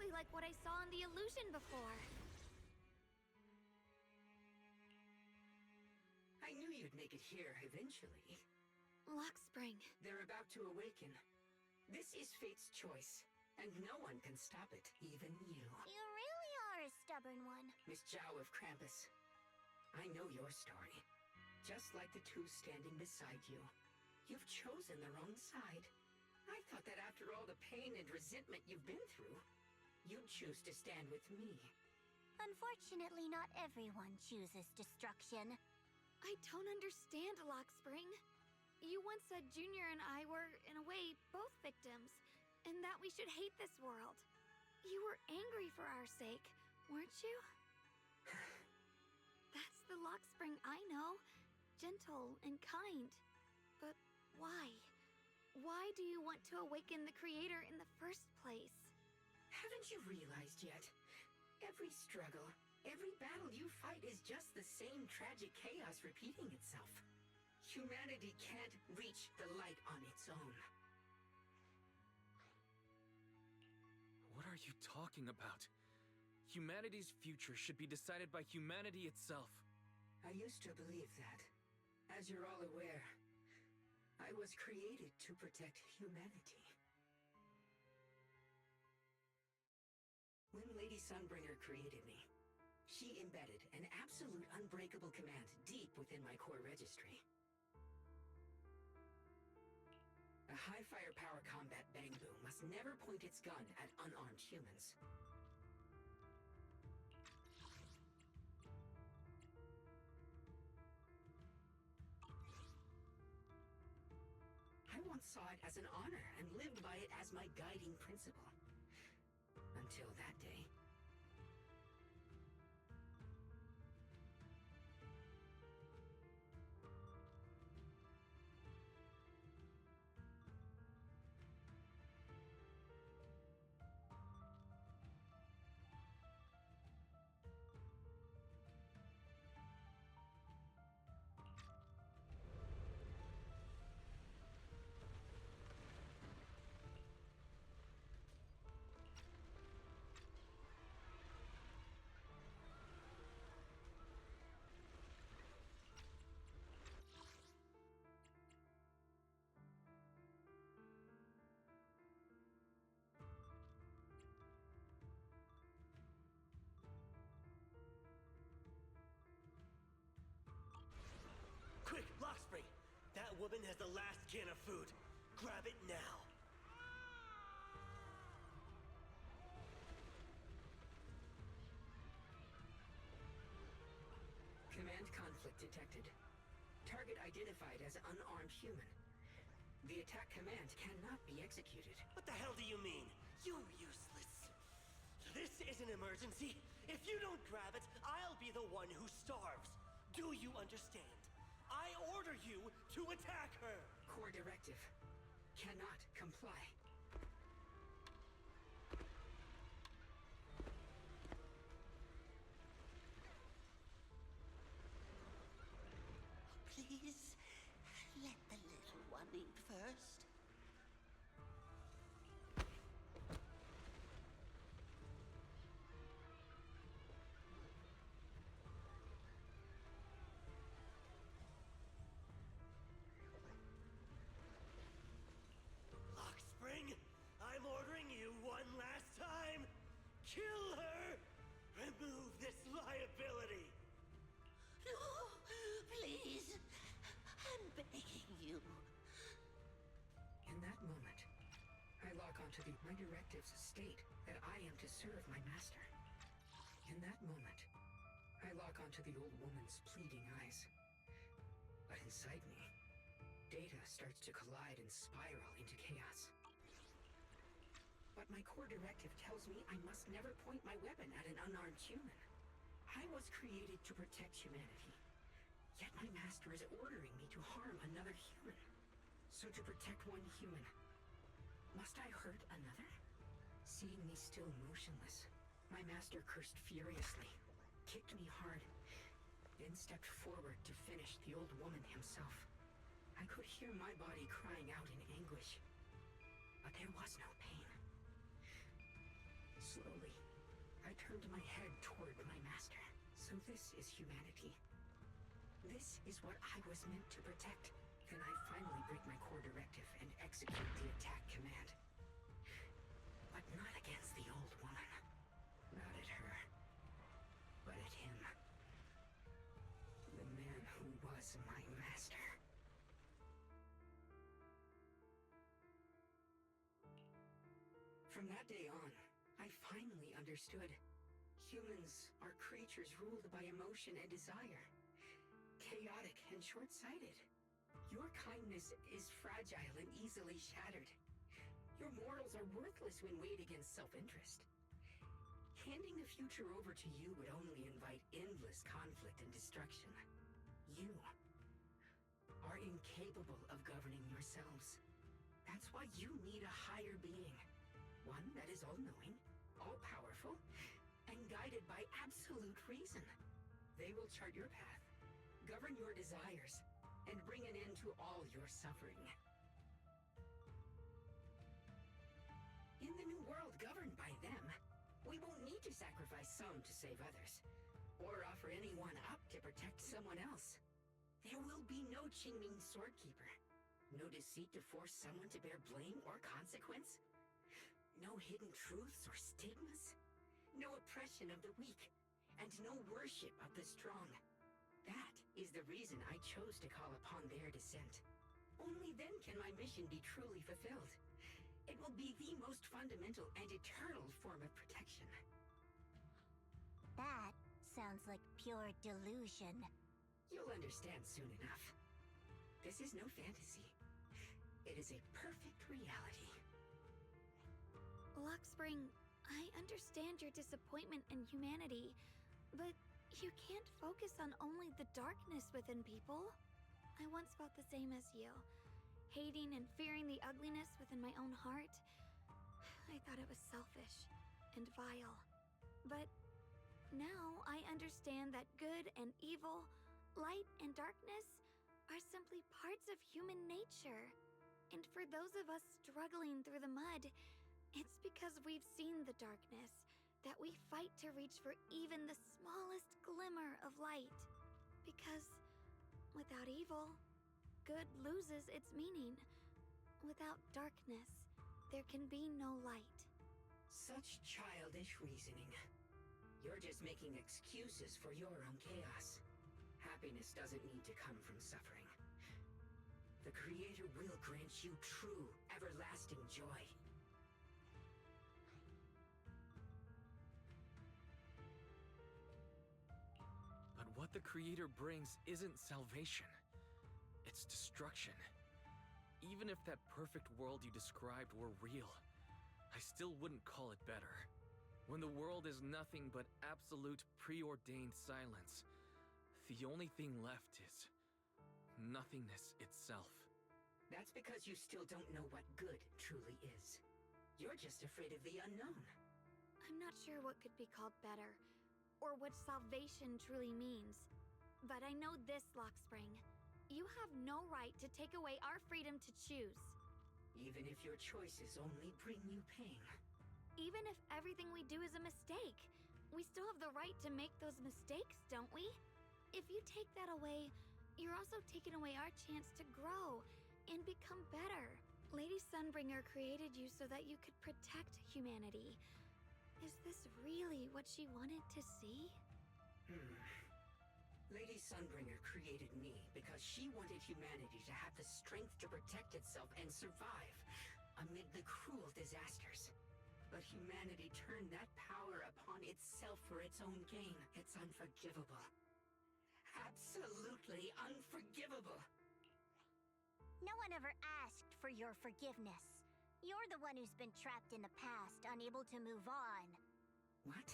exactly like what I saw in the illusion before. I knew you'd make it here eventually. Lock Spring. They're about to awaken. This is fate's choice, and no one can stop it, even you. You really are a stubborn one. Miss Zhao of Krampus, I know your story. Just like the two standing beside you. You've chosen the wrong side. I thought that after all the pain and resentment you've been through, you'd choose to stand with me. Unfortunately, not everyone chooses destruction. I don't understand, Lock Spring. You once said Junior and I were, in a way, both victims, and that we should hate this world. You were angry for our sake, weren't you? That's the Lock Spring I know. Gentle and kind. But why? Why do you want to awaken the Creator in the first place? Haven't you realized yet? Every struggle, every battle you fight is just the same tragic chaos repeating itself. Humanity can't reach the light on its own. What are you talking about? Humanity's future should be decided by humanity itself. I used to believe that. As you're all aware, I was created to protect humanity. When Lady Sunbringer created me, she embedded an absolute unbreakable command deep within my core registry. A high firepower combat bang boom must never point its gun at unarmed humans. I once saw it as an honor and lived by it as my guiding principle. Until that day. Quick, Lockspring! That woman has the last can of food. Grab it now. Command conflict detected. Target identified as unarmed human. The attack command cannot be executed. What the hell do you mean? You useless. This is an emergency. If you don't grab it, I'll be the one who starves. Do you understand? I order you to attack her! Core directive. Cannot comply. Please, let the little one eat first. Lockspring, I'm ordering you one last time! Kill her! Remove this liability! No, please. I'm begging you. In that moment, I lock onto my directives state that I am to serve my master. In that moment, I lock onto the old woman's pleading eyes. But inside me, data starts to collide and spiral into chaos. But my core directive tells me I must never point my weapon at an unarmed human. I was created to protect humanity. Yet my master is ordering me to harm another human. So to protect one human, must I hurt another? Seeing me still motionless, my master cursed furiously, kicked me hard, then stepped forward to finish the old woman himself. I could hear my body crying out in anguish, but there was no pain. Slowly, I turned my head toward my master. So this is humanity. This is what I was meant to protect. Then I finally break my core directive and execute the attack command. But not against the old woman. Not at her. But at him. The man who was my master. From that day on, I finally understood. Humans are creatures ruled by emotion and desire. Chaotic and short-sighted. Your kindness is fragile and easily shattered. Your morals are worthless when weighed against self-interest. Handing the future over to you would only invite endless conflict and destruction. You are incapable of governing yourselves. That's why you need a higher being. One that is all-knowing, all-powerful, and guided by absolute reason. They will chart your path, govern your desires, and bring an end to all your suffering. In the new world governed by them, we won't need to sacrifice some to save others, or offer anyone up to protect someone else. There will be no Qingming Swordkeeper, no deceit to force someone to bear blame or consequence, no hidden truths or stigmas, no oppression of the weak, and no worship of the strong. That is the reason I chose to call upon their descent. Only then can my mission be truly fulfilled. It will be the most fundamental and eternal form of protection. That sounds like pure delusion. You'll understand soon enough. This is no fantasy. It is a perfect reality. Luxspring, I understand your disappointment in humanity, but you can't focus on only the darkness within people. I once felt the same as you, hating and fearing the ugliness within my own heart. I thought it was selfish and vile. But now I understand that good and evil, light and darkness are simply parts of human nature. And for those of us struggling through the mud, it's because we've seen the darkness that we fight to reach for even the smallest glimmer of light. Because without evil, good loses its meaning. Without darkness, there can be no light. Such childish reasoning. You're just making excuses for your own chaos. Happiness doesn't need to come from suffering. The Creator will grant you true, everlasting joy. But what the Creator brings isn't salvation. It's destruction. Even if that perfect world you described were real, I still wouldn't call it better. When the world is nothing but absolute preordained silence, the only thing left is nothingness itself. That's because you still don't know what good truly is. You're just afraid of the unknown. I'm not sure what could be called better, or what salvation truly means. But I know this, Luxspring. You have no right to take away our freedom to choose. Even if your choices only bring you pain. Even if everything we do is a mistake, we still have the right to make those mistakes, don't we? If you take that away, you're also taking away our chance to grow and become better. Lady Sunbringer created you so that you could protect humanity. Is this really what she wanted to see? Lady Sunbringer created me because she wanted humanity to have the strength to protect itself and survive amid the cruel disasters. But humanity turned that power upon itself for its own gain. It's unforgivable. Absolutely unforgivable. No one ever asked for your forgiveness. You're the one who's been trapped in the past, unable to move on. What?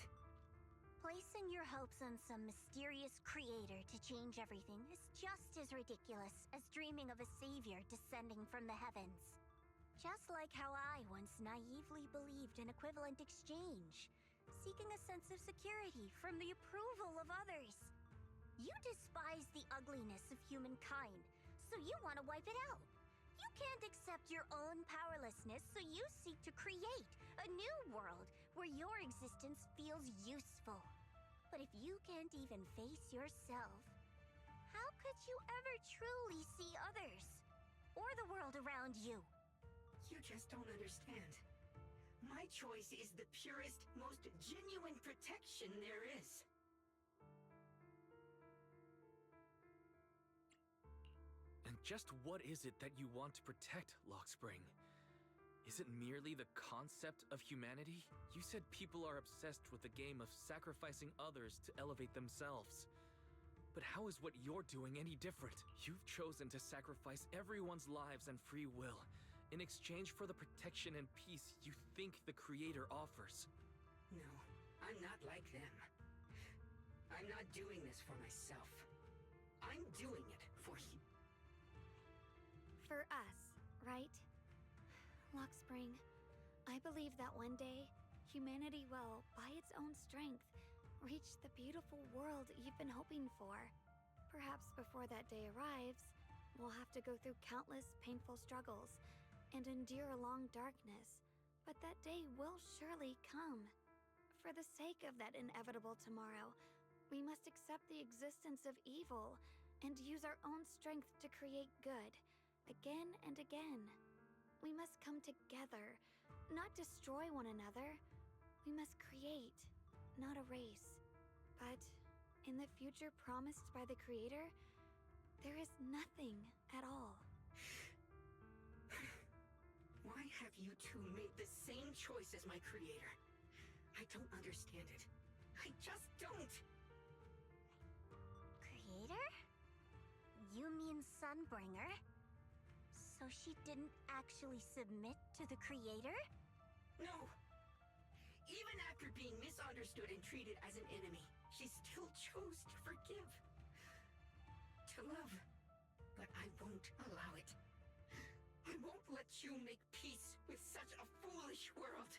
Placing your hopes on some mysterious creator to change everything is just as ridiculous as dreaming of a savior descending from the heavens. Just like how I once naively believed in equivalent exchange, seeking a sense of security from the approval of others. You despise the ugliness of humankind, so you want to wipe it out. You can't accept your own powerlessness, so you seek to create a new world where your existence feels useful. But if you can't even face yourself, how could you ever truly see others? Or the world around you? You just don't understand. My choice is the purest, most genuine protection there is. And just what is it that you want to protect, Lockspring? Is it merely the concept of humanity? You said people are obsessed with the game of sacrificing others to elevate themselves. But how is what you're doing any different? You've chosen to sacrifice everyone's lives and free will in exchange for the protection and peace you think the Creator offers. No, I'm not like them. I'm not doing this for myself. I'm doing it for you. For us, right? Lockspring, I believe that one day, humanity will, by its own strength, reach the beautiful world you've been hoping for. Perhaps before that day arrives, we'll have to go through countless painful struggles and endure a long darkness, but that day will surely come. For the sake of that inevitable tomorrow, we must accept the existence of evil and use our own strength to create good, again and again. We must come together, not destroy one another. We must create, not erase. But in the future promised by the Creator, there is nothing at all. Why have you two made the same choice as my Creator? I don't understand it. I just don't. Creator? You mean Sunbringer? So she didn't actually submit to the Creator? No! Even after being misunderstood and treated as an enemy, she still chose to forgive. To love. But I won't allow it. I won't let you make peace with such a foolish world.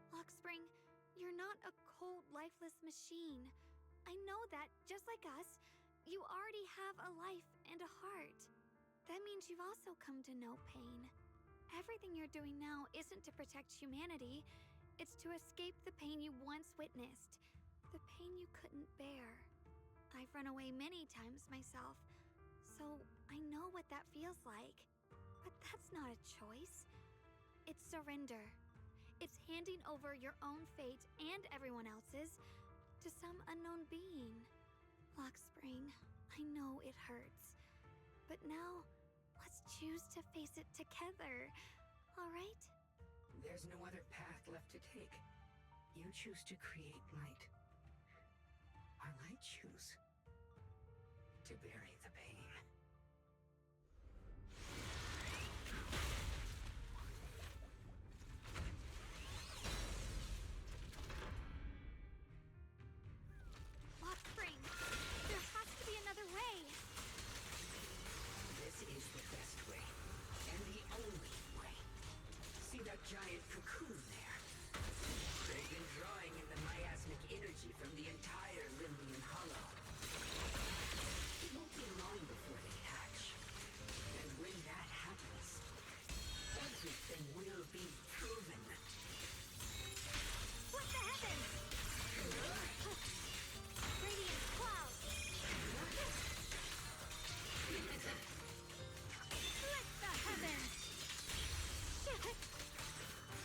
Lockspring, you're not a cold, lifeless machine. I know that, just like us, you already have a life and a heart. That means you've also come to know pain. Everything you're doing now isn't to protect humanity. It's to escape the pain you once witnessed. The pain you couldn't bear. I've run away many times myself, so I know what that feels like. But that's not a choice. It's surrender. It's handing over your own fate and everyone else's to some unknown being. Lockspring, I know it hurts. But now, let's choose to face it together, all right? There's no other path left to take. You choose to create light, while I choose to bury the pain. Lockspring, there has to be another way. This is the best way, and the only way. See that giant cocoon there? They've been drawing in the miasmic energy from the entire Limnian Hollow. It won't be long before they hatch. And when that happens, everything will be proven. Split the heavens! Radiant cloud! Split the heavens!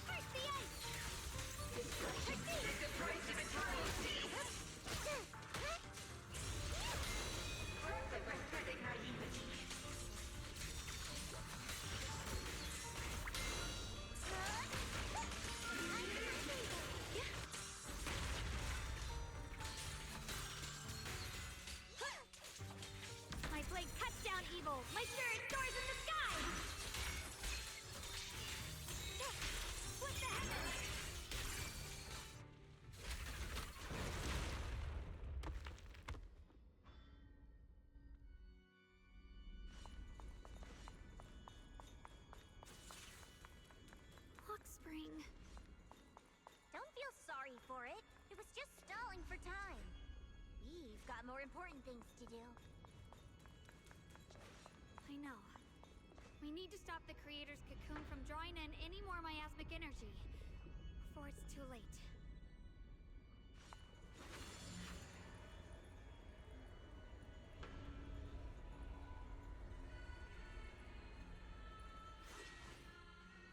Break the ice! Take the price of eternal peace! Pathetic naivety. My blade cuts down evil! My spirit soars in the sky! Split the heavens! Lockspring. Don't feel sorry for it. It was just stalling for time. We've got more important things to do. I know. We need to stop the Creator's cocoon from drawing in any more miasmic energy. before it's too late.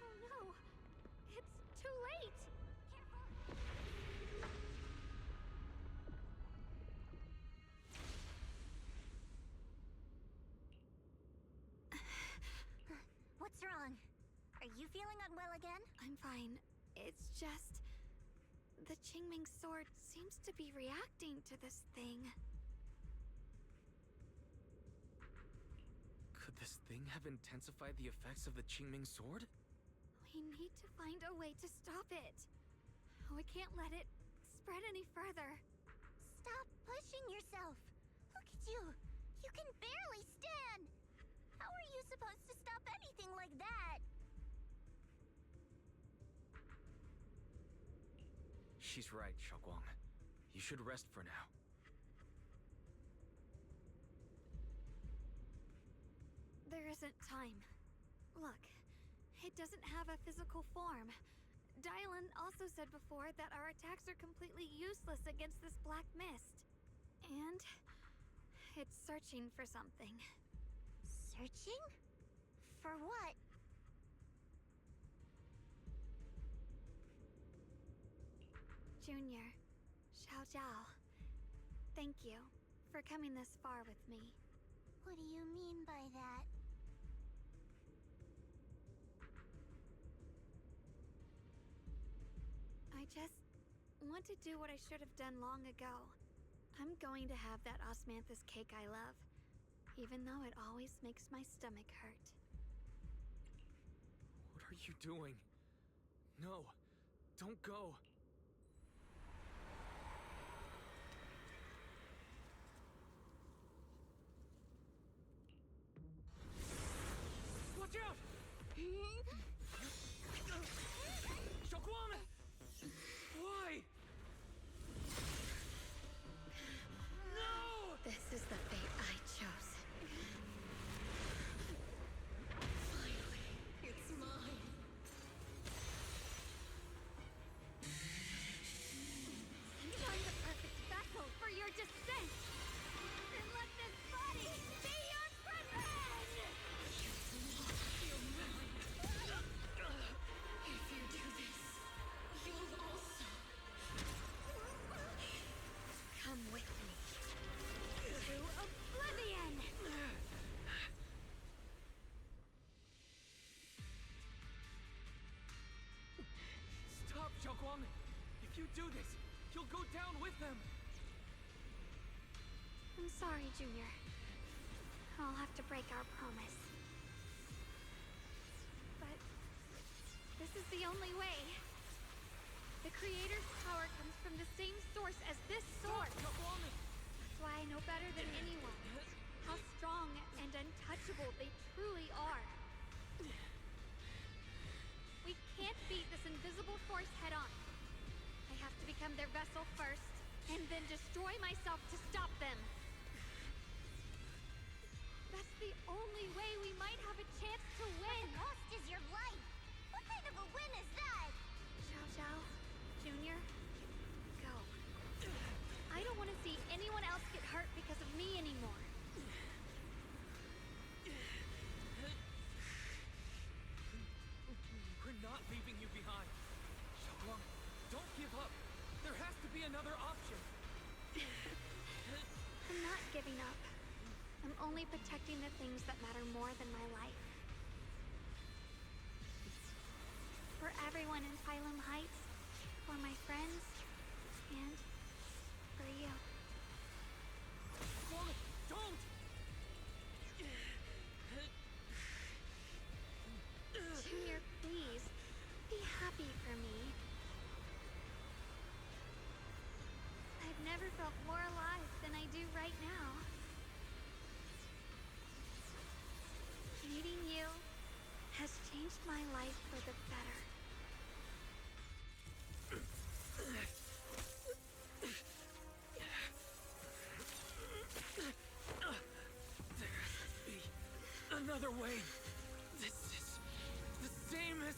Oh no! It's too late! What's wrong? Are you feeling unwell again? I'm fine. It's just... the Qingming sword seems to be reacting to this thing. Could this thing have intensified the effects of the Qingming sword? We need to find a way to stop it. We can't let it spread any further. Stop pushing yourself. Look at you. You can barely stand. How are you supposed to stop anything like that? She's right, Xiaoguang. You should rest for now. There isn't time. Look, it doesn't have a physical form. Dylan also said before that our attacks are completely useless against this black mist. And it's searching for something. Searching? For what? Junior, Xiao Zhao, thank you for coming this far with me. What do you mean by that? I just want to do what I should have done long ago. I'm going to have that osmanthus cake I love, even though it always makes my stomach hurt. What are you doing? No, don't go. Watch out! Xiaoguang! Why? No! This is the fate I chose. Finally, it's mine. Find the perfect vessel for your descent! And let this body be your prison! You're mine. If you do this, you'll also. Come with me. To oblivion! Stop, Xiaoguang! If you do this, you'll go down with them! I'm sorry, Junior. I'll have to break our promise. But this is the only way. The Creator's power comes from the same source as this sword. Xiaoguang! That's why I know better than anyone how strong and untouchable they truly are. We can't beat this invisible force head on. I have to become their vessel first, and then destroy myself to stop them. That's the only way we might have a chance to win. The cost is your life. What kind of a win is that? Xiao Zhao, Junior, go. I don't want to see anyone else get hurt because of me anymore. We're not leaving you behind. Xiaoguang, don't give up. There has to be another option. I'm not giving up. I'm only protecting the things that matter more than my life. For everyone in Phylum Heights, for my friends, and for you. Xiaoguang, don't! Junior, please, be happy for me. I've never felt more alive than I do right now. Meeting you has changed my life for the better. There has to be another way. This is the same as...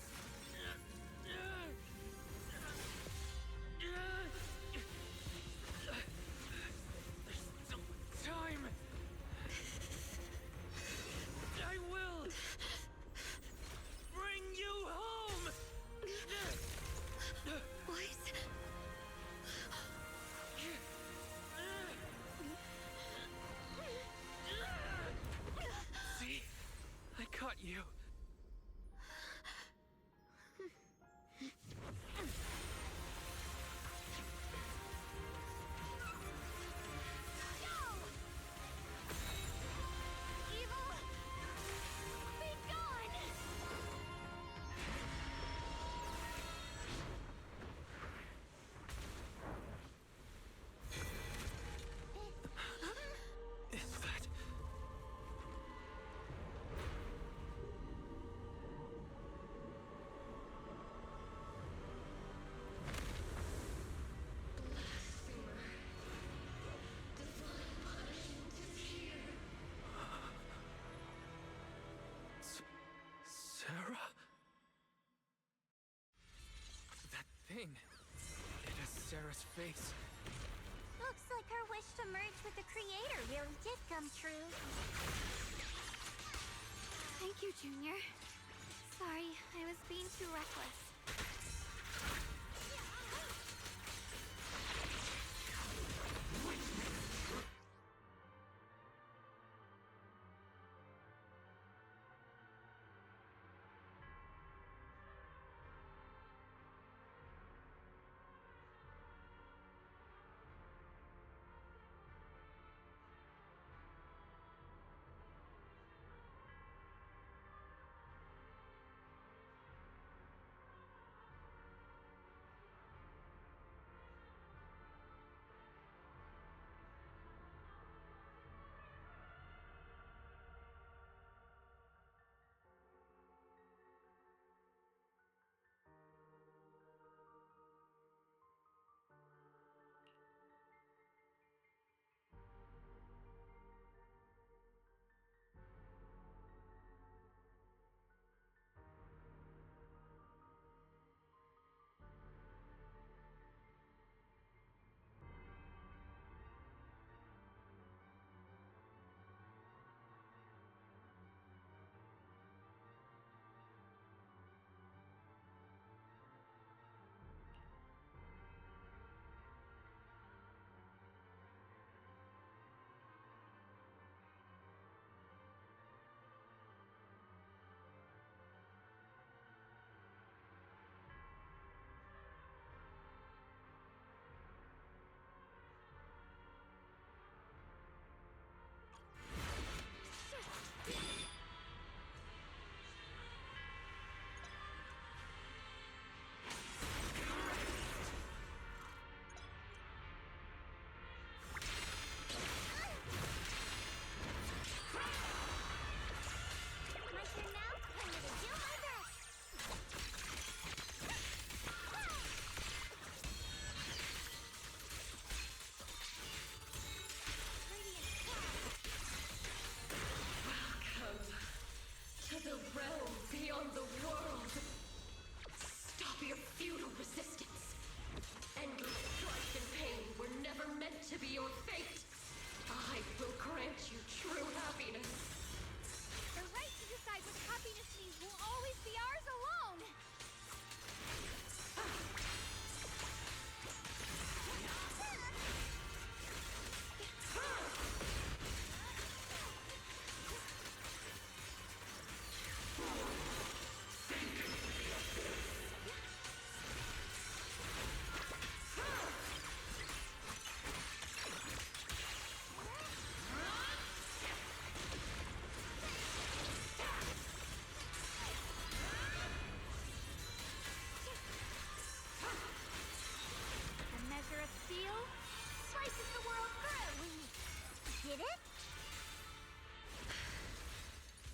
his face. Looks like her wish to merge with the Creator really did come true. Thank you, Junior. Sorry, I was being too reckless. My turn now? I'm gonna do my best! To the realm beyond the world. Stop your futile resistance. Endless strife and pain were never meant to be your fate. I will grant you true happiness. The right to decide what happiness means will always be ours alone! The measure of steel slices the world through! Did it?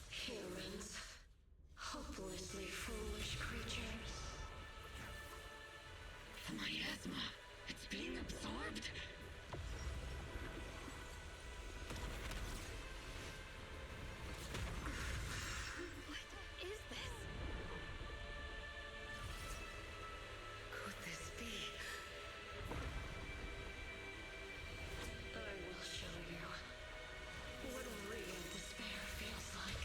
Humans. Hopelessly foolish creatures. The miasma. It's being absorbed. What is this? Could this be? I will show you what real despair feels like.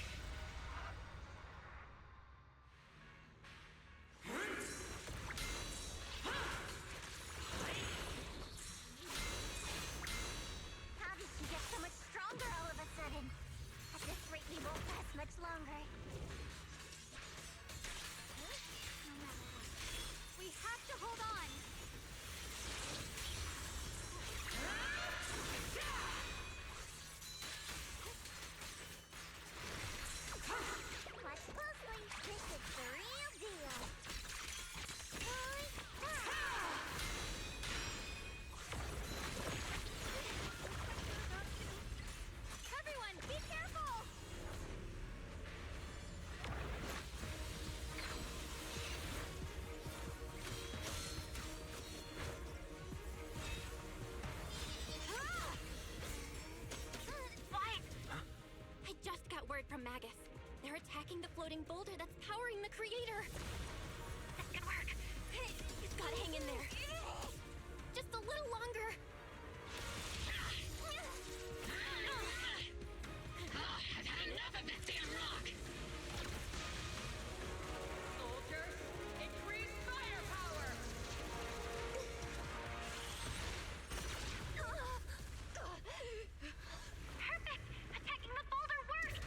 How did she get so much stronger all of a sudden? At this rate, we won't last much longer. No matter what, we have to hold on! Watch closely. This is the real deal. Everyone, be careful! I just got word from Magus. They're attacking the floating boulder that's powering the Creator. That's gonna work. You've gotta hang in there. just a little longer. I've had enough of this damn rock! Soldiers, increase firepower! Perfect! Attacking the boulder worked!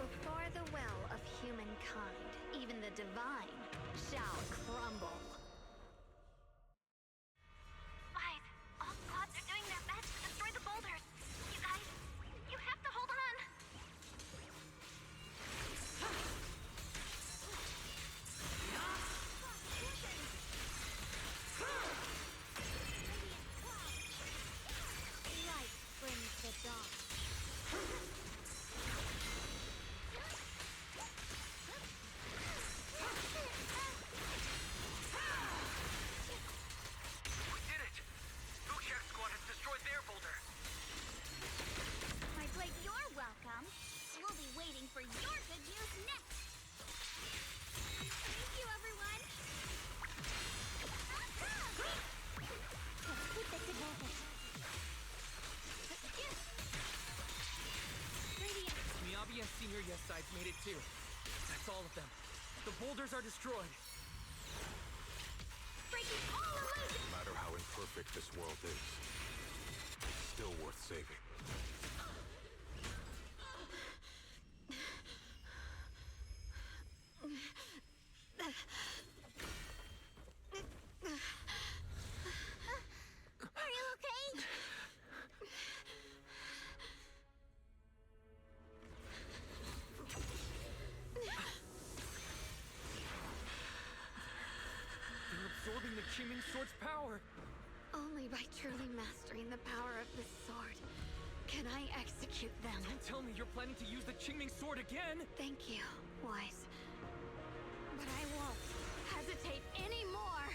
Before the well of humankind, even the divine shall crumble. Wise, all squads are doing their best to destroy the boulders. You guys, you have to hold on. Light brings the dawn. We did it! Bookshelf Squad has destroyed their boulder. My blade, you're welcome. We'll be waiting for your good news next. Thank you, everyone. Let's keep this advantage. Radiant, Miyabi and Senior Yes Sides made it too. That's all of them. The boulders are destroyed. Breaking all illusions. No matter how imperfect this world is, it's still worth saving. Are you okay? They're absorbing the Qingming Sword's power. only by truly mastering the power of this sword can I execute them. Don't tell me you're planning to use the Qingming Sword again! Thank you, Wise. But I won't hesitate anymore.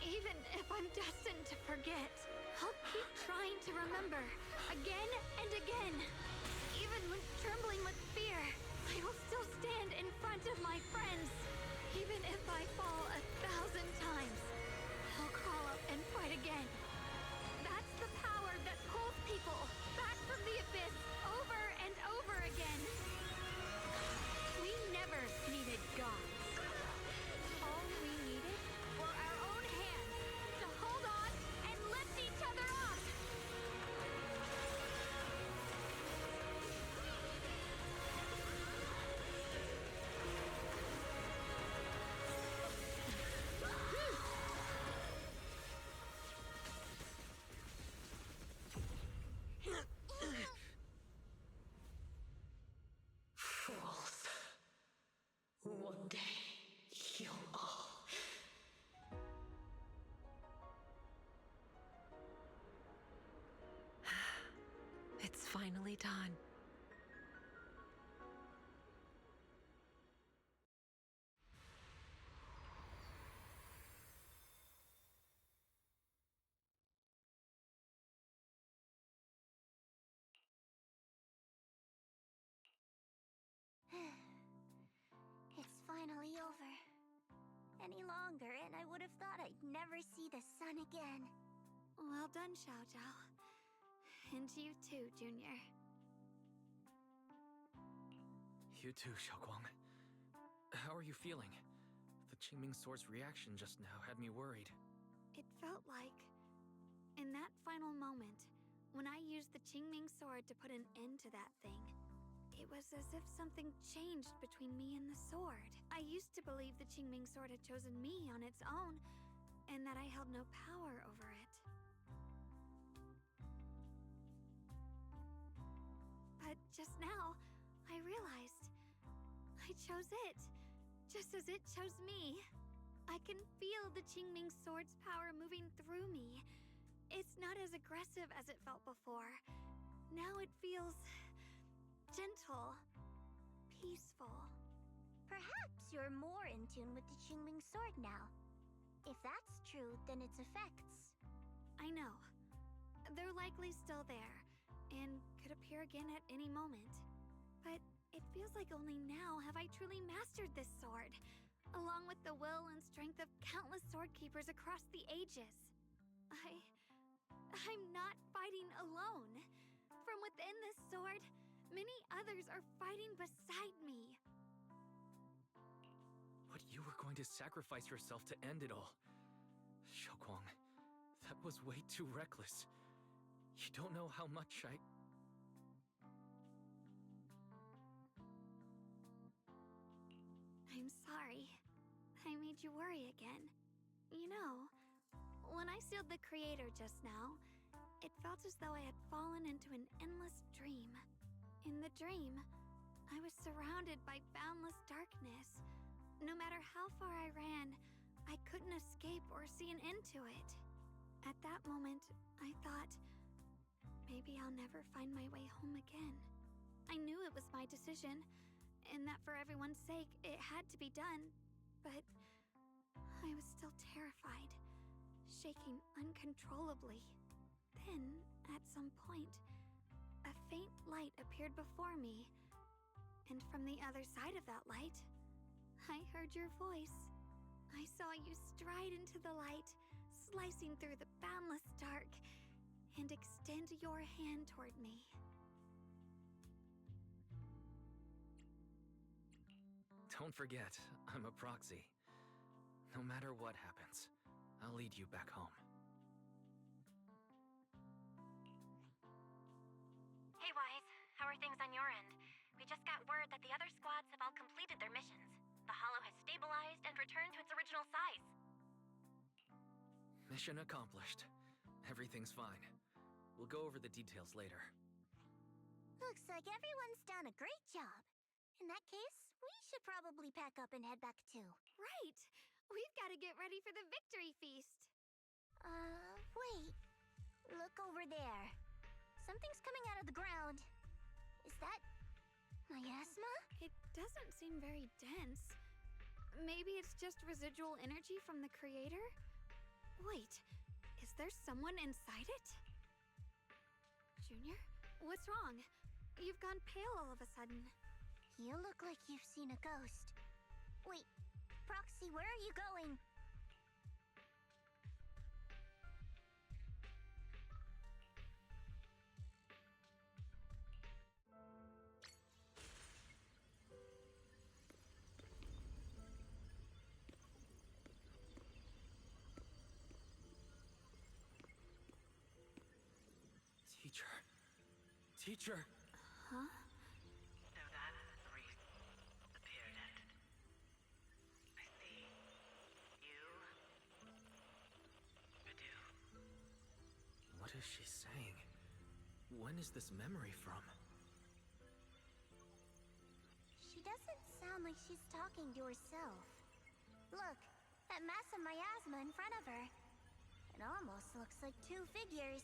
Even if I'm destined to forget, I'll keep trying to remember again and again. Even when trembling with fear, I will still stand in front of my friends. Even if I fall 1,000 times, I'll crawl up and fight again. That's the power that pulls people back from the abyss over and over again. We never needed gods. All we needed were our own hands to hold on and lift each other up. Fools. One day, you'll all... It's finally done. It's finally over. Any longer, and I would have thought I'd never see the sun again. Well done, Xiao Zhao. And to you too, Junior. You too, Xiaoguang. How are you feeling? The Qingming Sword's reaction just now had me worried. It felt like, in that final moment, when I used the Qingming Sword to put an end to that thing, it was as if something changed between me and the sword. I used to believe the Qingming Sword had chosen me on its own, and that I held no power over it. But just now, I realized I chose it, just as it chose me. I can feel the Qingming Sword's power moving through me. It's not as aggressive as it felt before. Now it feels gentle, peaceful. Perhaps you're more in tune with the Qingming Sword now. If that's true, then its effects. I know. They're likely still there, and could appear again at any moment. But It feels like only now have I truly mastered this sword, along with the will and strength of countless sword keepers across the ages. I'm not fighting alone. From within this sword, many others are fighting beside me. But you were going to sacrifice yourself to end it all. Shokwang, that was way too reckless. You don't know how much I'm sorry. I made you worry again. You know, when I sealed the creator just now, it felt as though I had fallen into an endless dream. In the dream, I was surrounded by boundless darkness. No matter how far I ran, I couldn't escape or see an end to it. At that moment, I thought, maybe I'll never find my way home again. I knew it was my decision, and that for everyone's sake, it had to be done, but I was still terrified, shaking uncontrollably. Then, at some point, a faint light appeared before me, and from the other side of that light, I heard your voice. I saw you stride into the light, slicing through the boundless dark, and extend your hand toward me. Don't forget, I'm a proxy. No matter what happens, I'll lead you back home. Hey, Wise. How are things on your end? We just got word that the other squads have all completed their missions. The Hollow has stabilized and returned to its original size. Mission accomplished. Everything's fine. We'll go over the details later. Looks like everyone's done a great job. In that case, we should probably pack up and head back too. Right! We've got to get ready for the victory feast. Wait. Look over there. Something's coming out of the ground. Is that miasma? It doesn't seem very dense. Maybe it's just residual energy from the creator? Wait, is there someone inside it? Junior, what's wrong? You've gone pale all of a sudden. You look like you've seen a ghost. Wait, Proxy, where are you going? Teacher! Huh? So that's the reason the period ended. I see. You... Badu. What is she saying? When is this memory from? She doesn't sound like she's talking to herself. Look, that mass of miasma in front of her. It almost looks like two figures.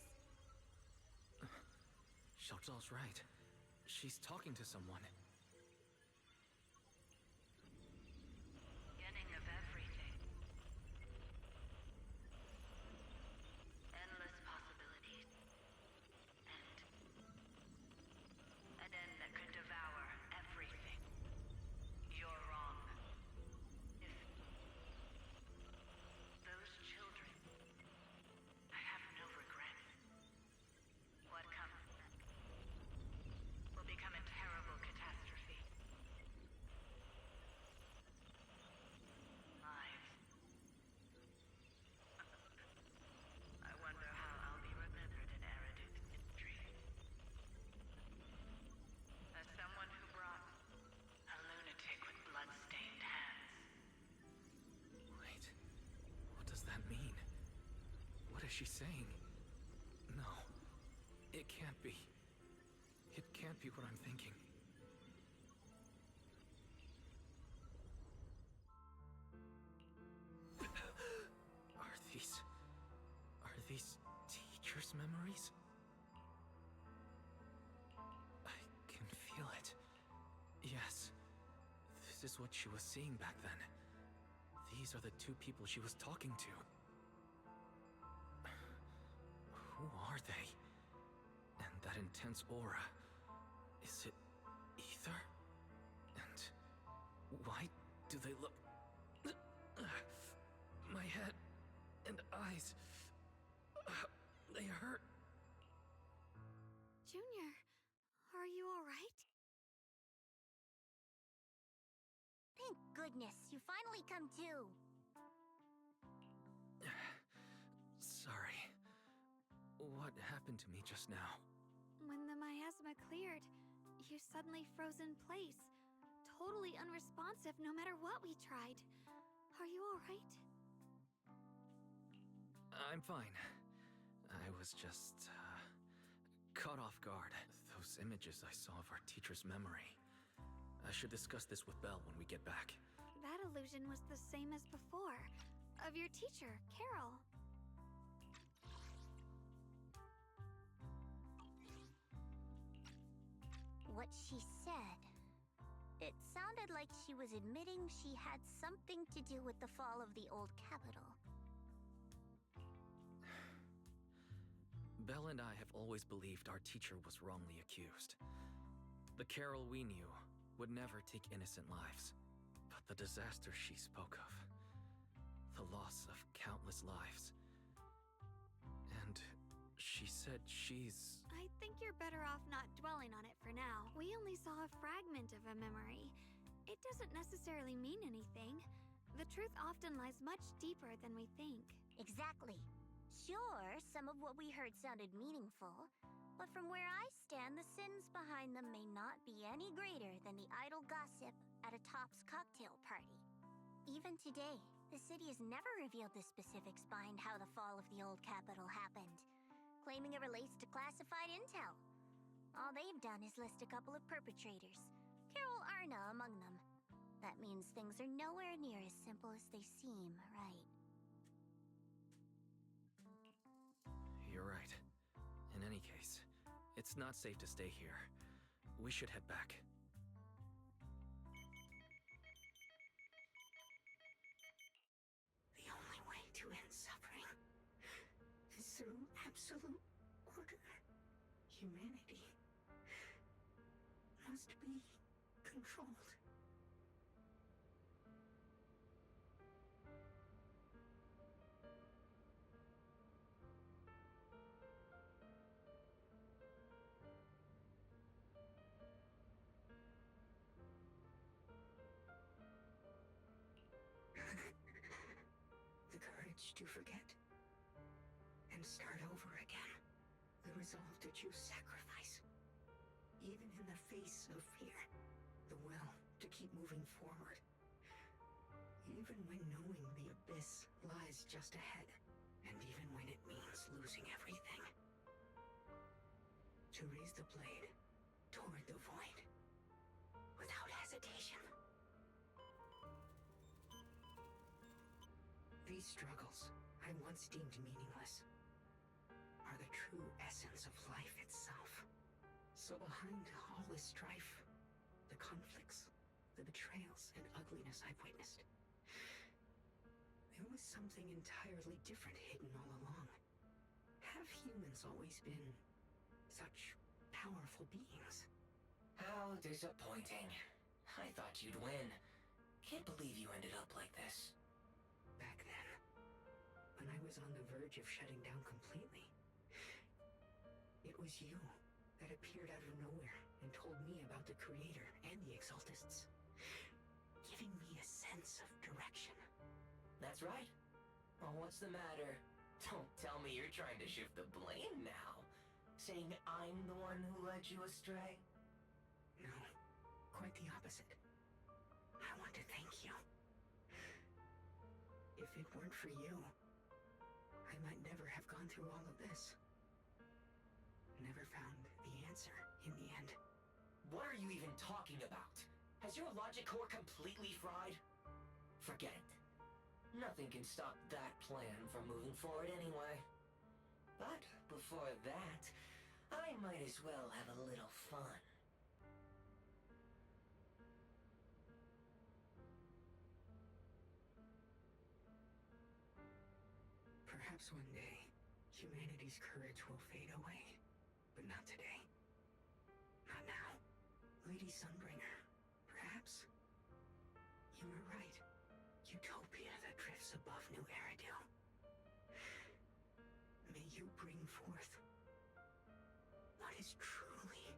Xiaozhao's right. She's talking to someone. Beginning of everything. Endless possibilities. An end that could devour everything. You're wrong. If those children, I have no regrets. What comes next will become a terrible catastrophe. Lives. I wonder how I'll be remembered in Eridu's history. As someone who brought a lunatic with blood-stained hands. Wait, what does that mean? What is she saying? No, it can't be. It can't be what I'm thinking. Are these teachers' memories? I can feel it. Yes, this is what she was seeing back then. These are the two people she was talking to. Who are they? And that intense aura. Is it ether? do they look? My head and eyes. They hurt. Junior, are you alright? Thank goodness, you finally come to. Sorry. What happened to me just now? When the miasma cleared, you suddenly froze in place. Totally unresponsive no matter what we tried. Are you alright? I'm fine. I was just, caught off guard. Those images I saw of our teacher's memory. I should discuss this with Belle when we get back. That illusion was the same as before. Of your teacher, Carol. What she said. It sounded like she was admitting she had something to do with the fall of the old capital. Belle and I have always believed our teacher was wrongly accused. The Carol we knew would never take innocent lives. But the disaster she spoke of, the loss of countless lives, and she said she's... I think you're better off not dwelling on it for now. We only saw a fragment of a memory. It doesn't necessarily mean anything. The truth often lies much deeper than we think. Exactly. Sure, some of what we heard sounded meaningful, but from where I stand, the sins behind them may not be any greater than the idle gossip at a Top's cocktail party. Even today, the city has never revealed the specifics behind how the fall of the old capital happened, claiming it relates to classified intel. All they've done is list a couple of perpetrators, Carol Arna among them. That means things are nowhere near as simple as they seem, right? You're right. In any case, it's not safe to stay here. We should head back. The only way to end suffering is through absolute order. Humanity must be controlled. The courage to forget and start over again. The resolve to choose sacrifice, even in the face of fear. The will to keep moving forward, even when knowing the abyss lies just ahead, and even when it means losing everything. To raise the blade toward the void, without hesitation. These struggles, I once deemed meaningless, are the true essence of life itself. So behind all this strife, the conflicts, the betrayals, and ugliness I've witnessed, there was something entirely different hidden all along. Have humans always been such powerful beings? How disappointing. I thought you'd win. Can't believe you ended up like this. Back then, when I was on the verge of shutting down completely, it was you that appeared out of nowhere and told me about the Creator and the Exaltists, giving me a sense of direction. That's right. Well, what's the matter? Don't tell me you're trying to shift the blame now. Saying I'm the one who led you astray? No, quite the opposite. I want to thank you. If it weren't for you, I might never have gone through all of this. Never found the answer in the end. What are you even talking about? Has your logic core completely fried? Forget it. Nothing can stop that plan from moving forward anyway. But before that, I might as well have a little fun. Perhaps one day, humanity's courage will fade away. But not today. Not now. Lady Sunbringer, perhaps you You were right. Utopia that drifts above New Eridu. May you bring forth what is truly...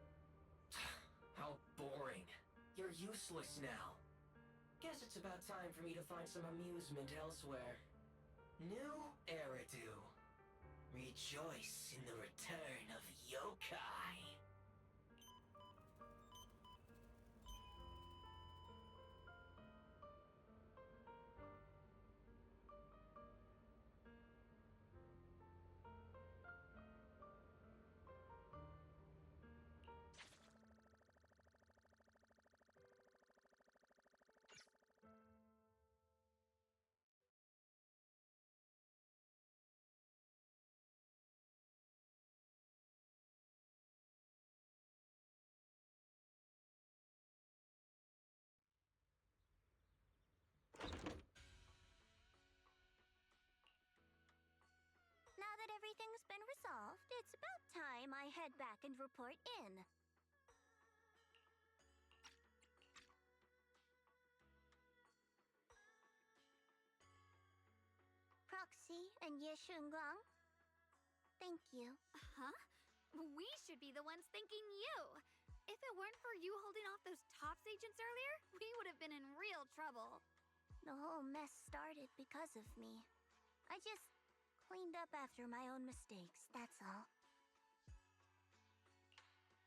How boring. You're useless now. Guess it's about time for me to find some amusement elsewhere. New Eridu. Rejoice in the return of yokai. Now that everything's been resolved, it's about time I head back and report in. Proxy and Ye Shunguang, thank you. Huh? We should be the ones thanking you. If it weren't for you holding off those TOPS agents earlier, we would have been in real trouble. The whole mess started because of me. I just cleaned up after my own mistakes, that's all.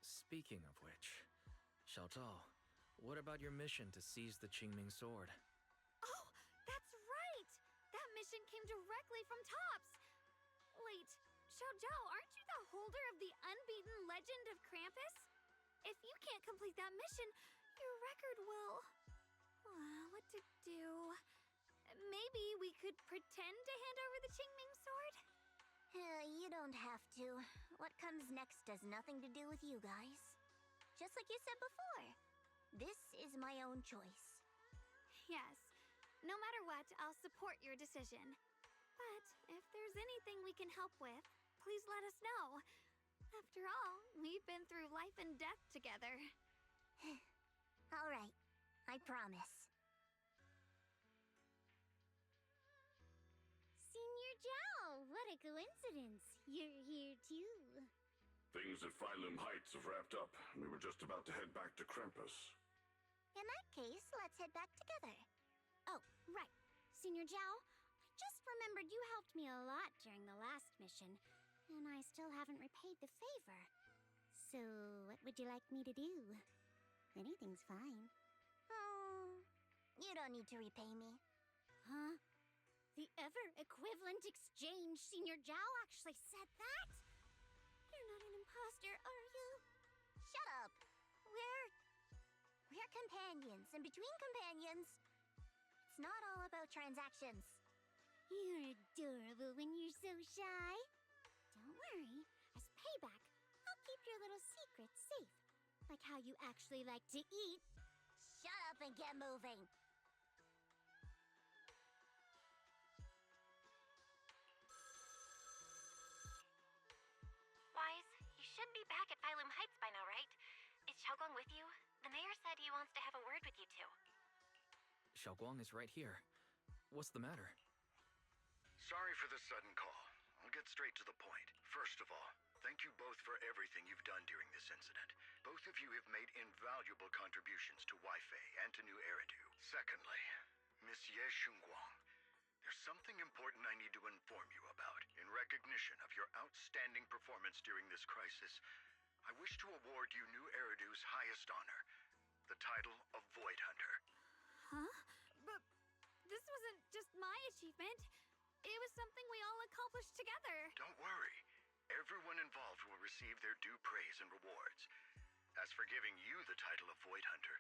Speaking of which, Xiaozhao, what about your mission to seize the Qingming sword? Oh, that's right! That mission came directly from TOPS! Wait, Xiaozhao, aren't you the holder of the unbeaten legend of Krampus? If you can't complete that mission, your record will... what to do? Maybe we could pretend to hand over the Qingming sword? You don't have to. What comes next has nothing to do with you guys. Just like you said before, this is my own choice. Yes. No matter what, I'll support your decision. But if there's anything we can help with, please let us know. After all, we've been through life and death together. All right, I promise. Senior Zhao, what a coincidence. You're here too. Things at Phylum Heights have wrapped up. We were just about to head back to Krampus. In that case, let's head back together. Oh, right. Senior Zhao, I just remembered you helped me a lot during the last mission, and I still haven't repaid the favor. So, what would you like me to do? Anything's fine. You don't need to repay me. Huh? The ever-equivalent exchange. Senior Zhao actually said that? You're not an imposter, are you? Shut up. We're companions, and between companions, it's not all about transactions. You're adorable when you're so shy. Don't worry. As payback, I'll keep your little secrets safe. Like how you actually like to eat. Shut up and get moving. Wise, you should be back at Phylum Heights by now, right? Is Xiaoguang with you? The mayor said he wants to have a word with you two. Xiaoguang is right here. What's the matter? Sorry for the sudden call. I'll get straight to the point. First of all, thank you both for everything you've done during this incident. Both of you have made invaluable contributions to Wi-Fi and to New Eridu. Secondly, Miss Ye Shunguang, there's something important I need to inform you about. In recognition of your outstanding performance during this crisis, I wish to award you New Eridu's highest honor, the title of Void Hunter. Huh? But this wasn't just my achievement. It was something we all accomplished together. Don't worry. Everyone involved will receive their due praise and rewards. As for giving you the title of Void Hunter,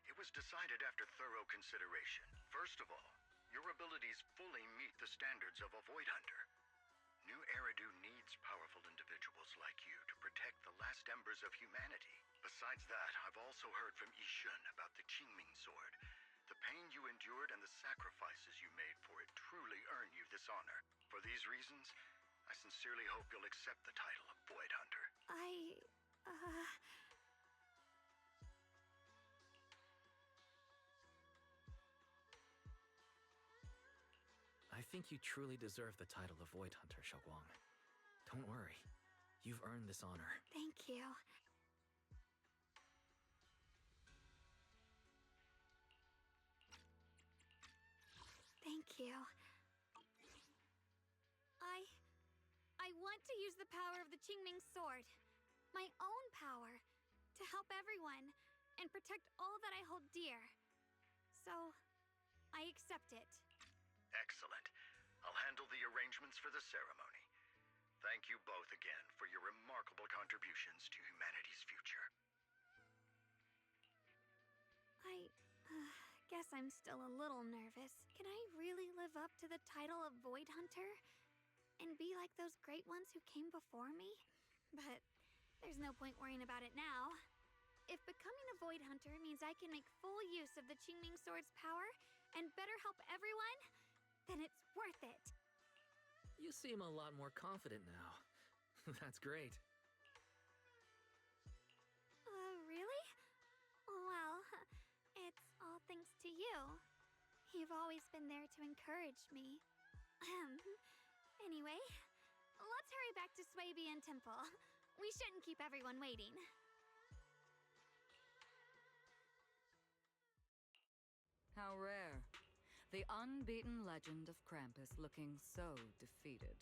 it was decided after thorough consideration. First of all, your abilities fully meet the standards of a Void Hunter. New Eridu needs powerful individuals like you to protect the last embers of humanity. Besides that, I've also heard from Yishun about the Qingming sword. The pain you endured and the sacrifices you made for it truly earn you this honor. For these reasons, I sincerely hope you'll accept the title of Void Hunter. think you truly deserve the title of Void Hunter, Xiaoguang. Don't worry. You've earned this honor. Thank you. Thank you. I want to use the power of the Qingming sword. My own power. To help everyone. And protect all that I hold dear. So, I accept it. Excellent. I'll handle the arrangements for the ceremony. Thank you both again for your remarkable contributions to humanity's future. I guess I'm still a little nervous. Can I really live up to the title of Void Hunter? And be like those great ones who came before me? But there's no point worrying about it now. If becoming a Void Hunter means I can make full use of the Qingming sword's power and better help everyone, then it's worth it. You seem a lot more confident now. That's great. Really? Well, it's all thanks to you. You've always been there to encourage me. Anyway, let's hurry back to Swabian Temple. We shouldn't keep everyone waiting. How rare. The unbeaten legend of Krampus looking so defeated.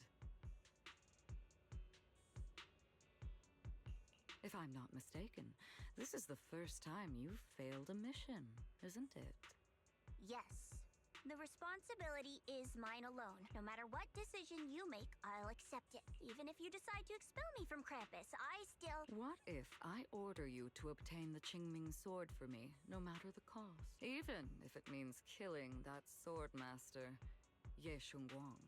If I'm not mistaken, this is the first time you've failed a mission, isn't it? Yes. The responsibility is mine alone. No matter what decision you make, I'll accept it. Even if you decide to expel me from Krampus, I still... What if I order you to obtain the Qingming sword for me, no matter the cost? Even if it means killing that sword master, Ye Shunguang.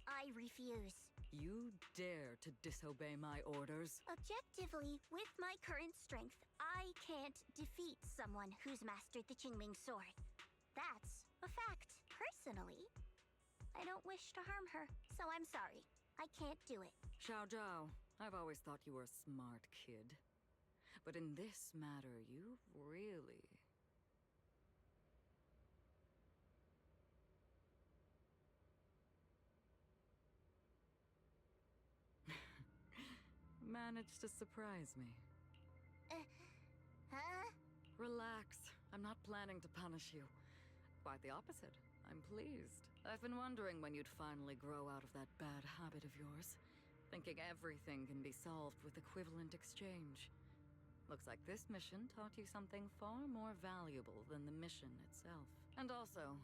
I refuse. You dare to disobey my orders? Objectively, with my current strength, I can't defeat someone who's mastered the Qingming sword. That's a fact. Personally, I don't wish to harm her, so I'm sorry. I can't do it. Xiao Zhao, I've always thought you were a smart kid. But in this matter, you really... managed to surprise me. Huh? Relax. I'm not planning to punish you. Quite the opposite. I'm pleased. I've been wondering when you'd finally grow out of that bad habit of yours. Thinking everything can be solved with equivalent exchange. Looks like this mission taught you something far more valuable than the mission itself. And also,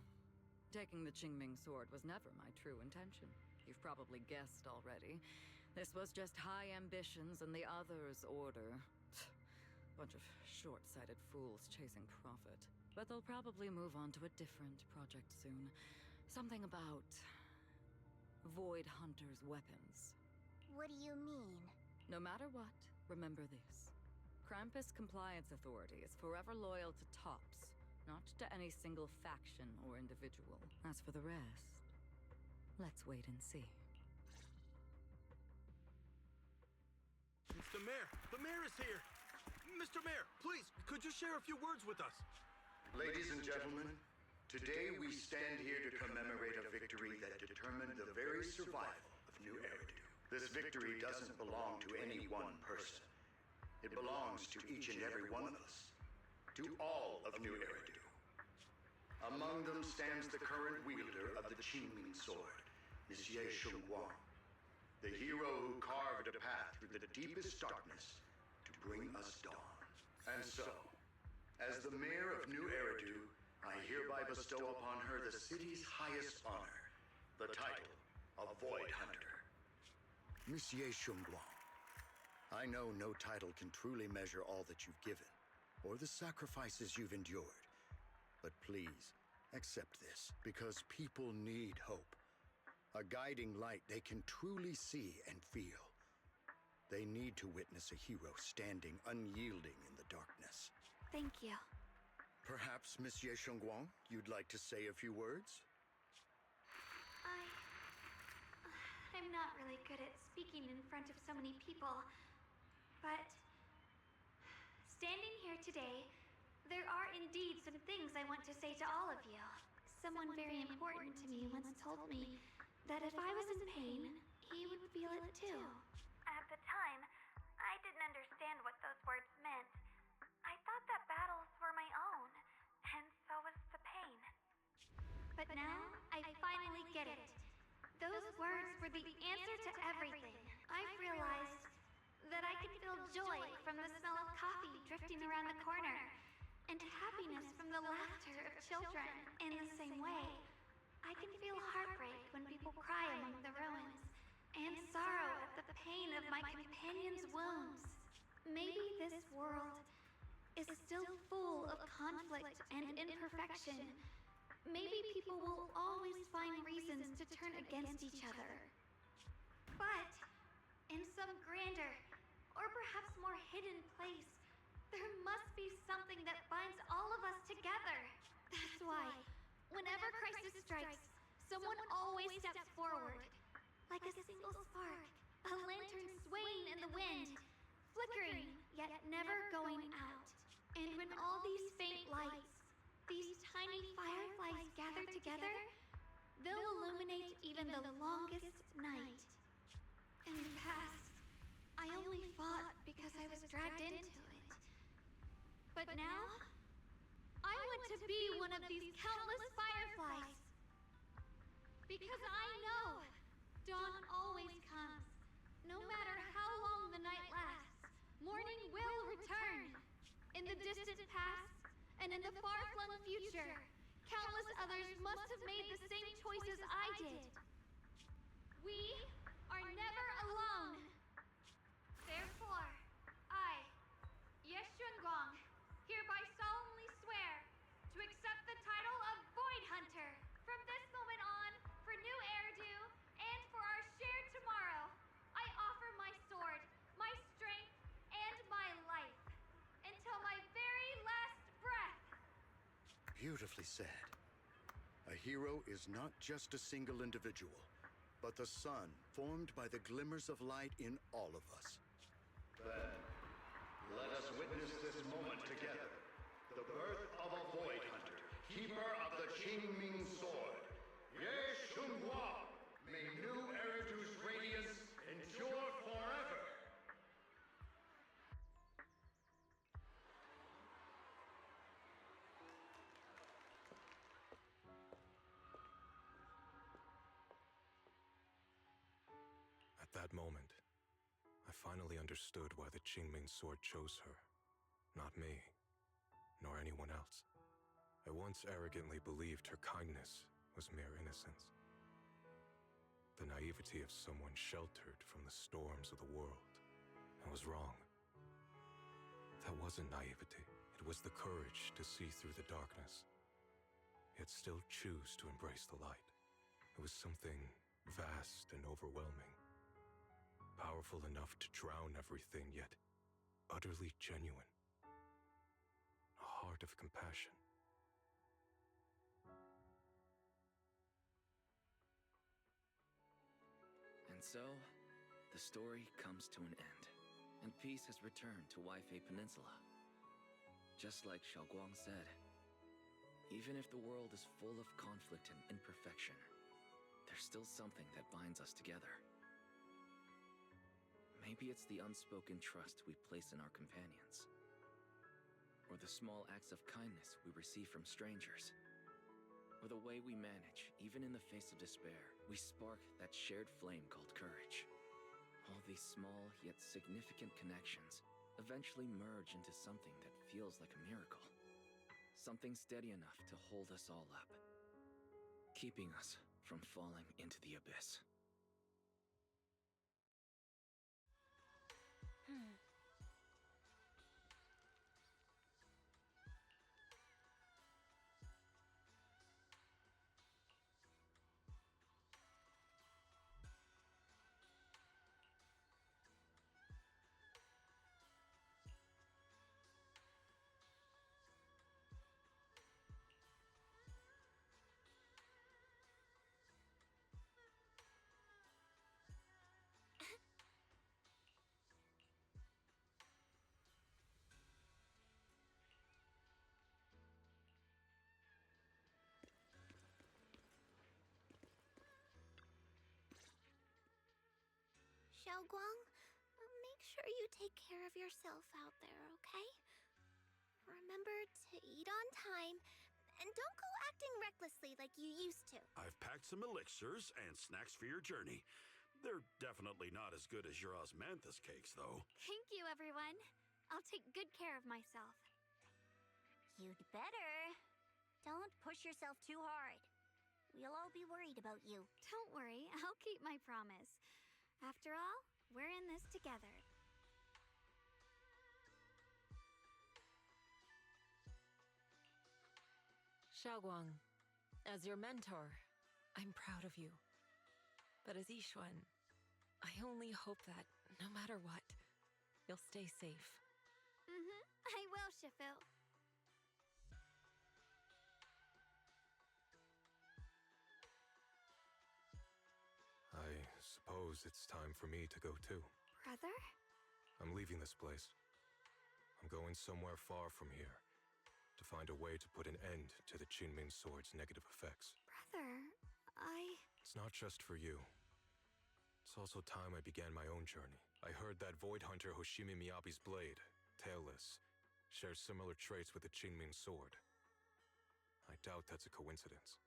taking the Qingming sword was never my true intention. You've probably guessed already. This was just high ambitions and the others' order. Bunch of short-sighted fools chasing profit. But they'll probably move on to a different project soon. Something about... Void Hunter's weapons. What do you mean? No matter what, remember this. Krampus Compliance Authority is forever loyal to TOPS, not to any single faction or individual. As for the rest, let's wait and see. Mr. Mayor! The mayor is here! Mr. Mayor, please, could you share a few words with us? Ladies and gentlemen, today we stand here to commemorate a victory that determined the very survival of New Eridu. This victory doesn't belong to any one person. It belongs to each and every one of us. To all of New Eridu. Among them stands the current wielder of the Qingming sword, Monsieur Shunguang. The hero who carved a path through the deepest darkness to bring us dawn. And so, as the mayor of New Eridu, I hereby bestow upon her the city's highest honor, the title of Void Hunter. Monsieur Shunguang, I know no title can truly measure all that you've given, or the sacrifices you've endured. But please, accept this, because people need hope. A guiding light they can truly see and feel. They need to witness a hero standing unyielding in the darkness. Thank you. Perhaps, Monsieur Shunguang, you'd like to say a few words? I'm not really good at speaking in front of so many people, but standing here today, there are indeed some things I want to say to all of you. someone very important to me once told me that if I was in pain, he would feel it too. At the time, I didn't understand what those words meant. I thought that battles were my own, and so was the pain. But now, I finally get it. Those words were the answer to everything. I've realized that I can feel joy from the smell of coffee drifting around the corner, and happiness from the laughter of children. In the same way, I can feel heartbreak when people cry among the ruins, and sorrow at the pain of my companion's wounds. Maybe this world is still full of conflict and imperfection. Maybe people will always find reasons to turn against each other. But in some grander, or perhaps more hidden place, there must be something that binds all of us together. That's why, whenever crisis strikes, someone always steps forward. Like a single spark, a lantern swaying in the wind, flickering, yet never going out. And when all these faint lights, these tiny fireflies gather together, they'll illuminate even the longest night. In the past, I only fought because I was dragged into it. But now, I want to be one of these countless fireflies. Because I know dawn always comes. No matter how long the night lasts, morning will return. In the distant past, and in the far-flung future, countless others must have made the same choices I did. We are never alone. Therefore, I, Ye Shunguang, hereby solemnly swear to accept the title of Void Hunter from this moment on for new Eridu and for our shared tomorrow. I offer my sword, my strength, and my life until my very last breath. Beautifully said. A hero is not just a single individual, but the sun formed by the glimmers of light in all of us. Then, let us witness this moment together. The birth of a Void Hunter, keeper of the Qingming Sword. Ye Shunguang! May new Eridu's radiance endure forever! At that moment, I finally understood why the Qingming Sword chose her. Not me, nor anyone else. I once arrogantly believed her kindness was mere innocence. The naivety of someone sheltered from the storms of the world. I was wrong. That wasn't naivety. It was the courage to see through the darkness, yet still choose to embrace the light. It was something vast and overwhelming. Powerful enough to drown everything, yet utterly genuine. A heart of compassion. And so, the story comes to an end, and peace has returned to Waifei Peninsula. Just like Xiaoguang said, even if the world is full of conflict and imperfection, there's still something that binds us together. Maybe it's the unspoken trust we place in our companions, or the small acts of kindness we receive from strangers, or the way we manage, even in the face of despair, we spark that shared flame called courage. All these small yet significant connections eventually merge into something that feels like a miracle. Something steady enough to hold us all up, keeping us from falling into the abyss. Xiaoguang. Make sure you take care of yourself out there, okay? Remember to eat on time, and don't go acting recklessly like you used to. I've packed some elixirs and snacks for your journey. They're definitely not as good as your osmanthus cakes, though. Thank you, everyone. I'll take good care of myself. You'd better. Don't push yourself too hard. We'll all be worried about you. Don't worry, I'll keep my promise. After all, we're in this together. Xiaoguang, as your mentor, I'm proud of you. But as Yixuan, I only hope that, no matter what, you'll stay safe. I will, Shifu. I suppose it's time for me to go too. Brother? I'm leaving this place. I'm going somewhere far from here to find a way to put an end to the Qingming Sword's negative effects. Brother, It's not just for you. It's also time I began my own journey. I heard that Void Hunter Hoshimi Miyabi's blade, Tailless, shares similar traits with the Qingming Sword. I doubt that's a coincidence.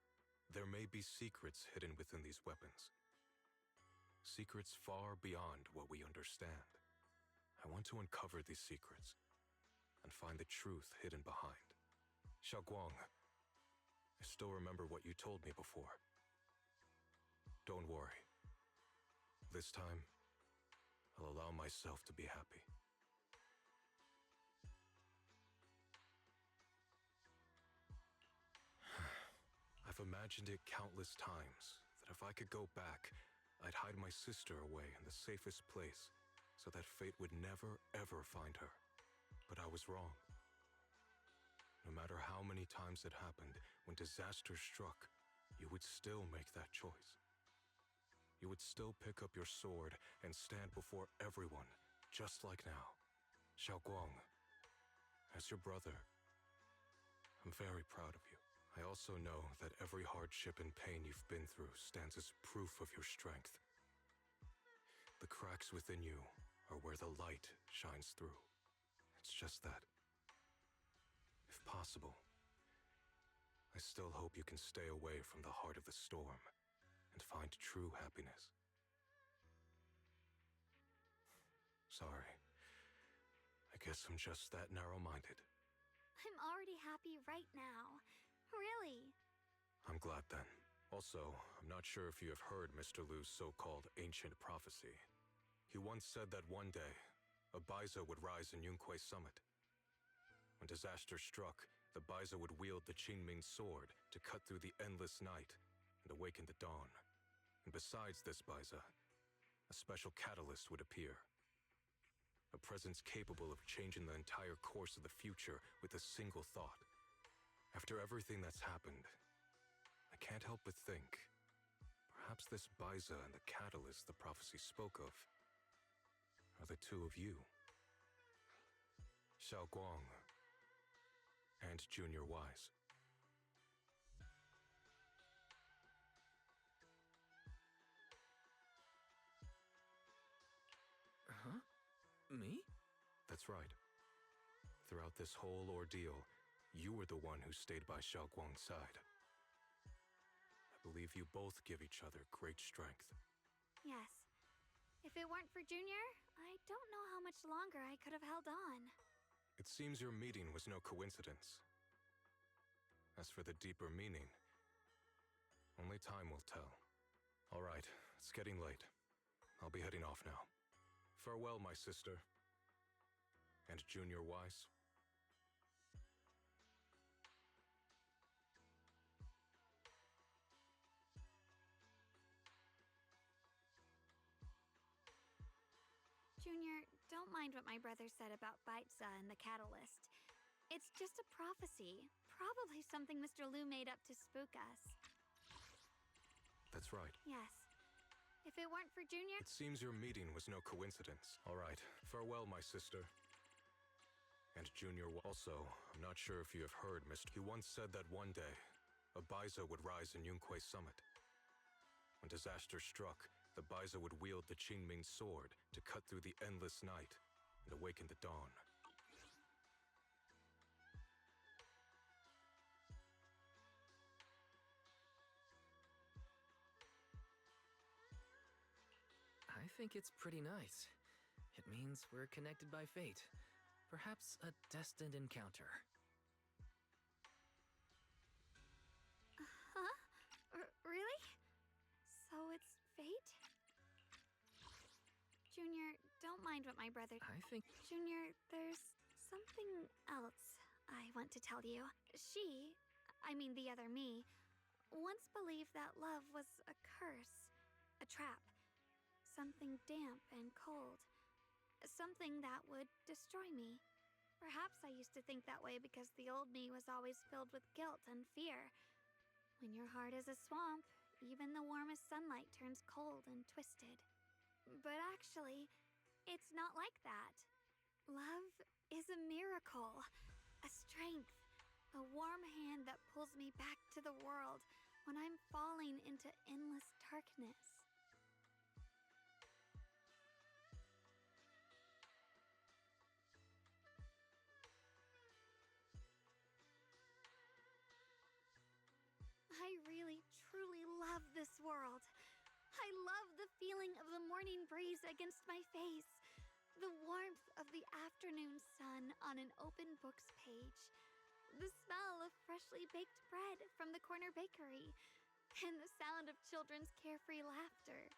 There may be secrets hidden within these weapons. Secrets far beyond what we understand. I want to uncover these secrets and find the truth hidden behind. Xiaoguang, I still remember what you told me before. Don't worry. This time, I'll allow myself to be happy. I've imagined it countless times that if I could go back, I'd hide my sister away in the safest place so that fate would never, ever find her. But I was wrong. No matter how many times it happened, when disaster struck, you would still make that choice. You would still pick up your sword and stand before everyone, just like now. Xiaoguang, as your brother, I'm very proud of you. I also know that every hardship and pain you've been through stands as proof of your strength. The cracks within you are where the light shines through. It's just that. If possible, I still hope you can stay away from the heart of the storm and find true happiness. Sorry. I guess I'm just that narrow-minded. I'm already happy right now. Really. I'm glad then. Also, I'm not sure if you have heard Mr. Lu's so-called ancient prophecy. He once said that one day, a Baiza would rise in Yunque Summit. When disaster struck, the Baiza would wield the Qingming Sword to cut through the endless night and awaken the dawn. And besides this Baiza, a special catalyst would appear. A presence capable of changing the entire course of the future with a single thought. After everything that's happened, I can't help but think, perhaps this Baiza and the catalyst the prophecy spoke of are the two of you. Xiaoguang and Junior Wise. Huh? Me? That's right. Throughout this whole ordeal, you were the one who stayed by Xiaoguang's side. I believe you both give each other great strength. Yes. If it weren't for Junior, I don't know how much longer I could have held on. It seems your meeting was no coincidence. As for the deeper meaning, only time will tell. All right, it's getting late. I'll be heading off now. Farewell, my sister. And Junior Wise. Junior, don't mind what my brother said about Baiza and the catalyst. It's just a prophecy. Probably something Mr. Lu made up to spook us. That's right. Yes. If it weren't for Junior... It seems your meeting was no coincidence. All right. Farewell, my sister. And Junior also, I'm not sure if you have heard, Mr. He once said that one day, a Baiza would rise in Yunque Summit. When disaster struck, the Baiza would wield the Qingming sword to cut through the endless night and awaken the dawn. I think it's pretty nice. It means we're connected by fate. Perhaps a destined encounter. Huh? Really? So it's fate? Junior, don't mind what my brother... I think... Junior, there's something else I want to tell you. She, I mean the other me, once believed that love was a curse, a trap, something damp and cold, something that would destroy me. Perhaps I used to think that way because the old me was always filled with guilt and fear. When your heart is a swamp, even the warmest sunlight turns cold and twisted. But actually, it's not like that. Love is a miracle, a strength, a warm hand that pulls me back to the world when I'm falling into endless darkness. I really, truly love this world. I love the feeling of the morning breeze against my face, the warmth of the afternoon sun on an open book's page, the smell of freshly baked bread from the corner bakery, and the sound of children's carefree laughter.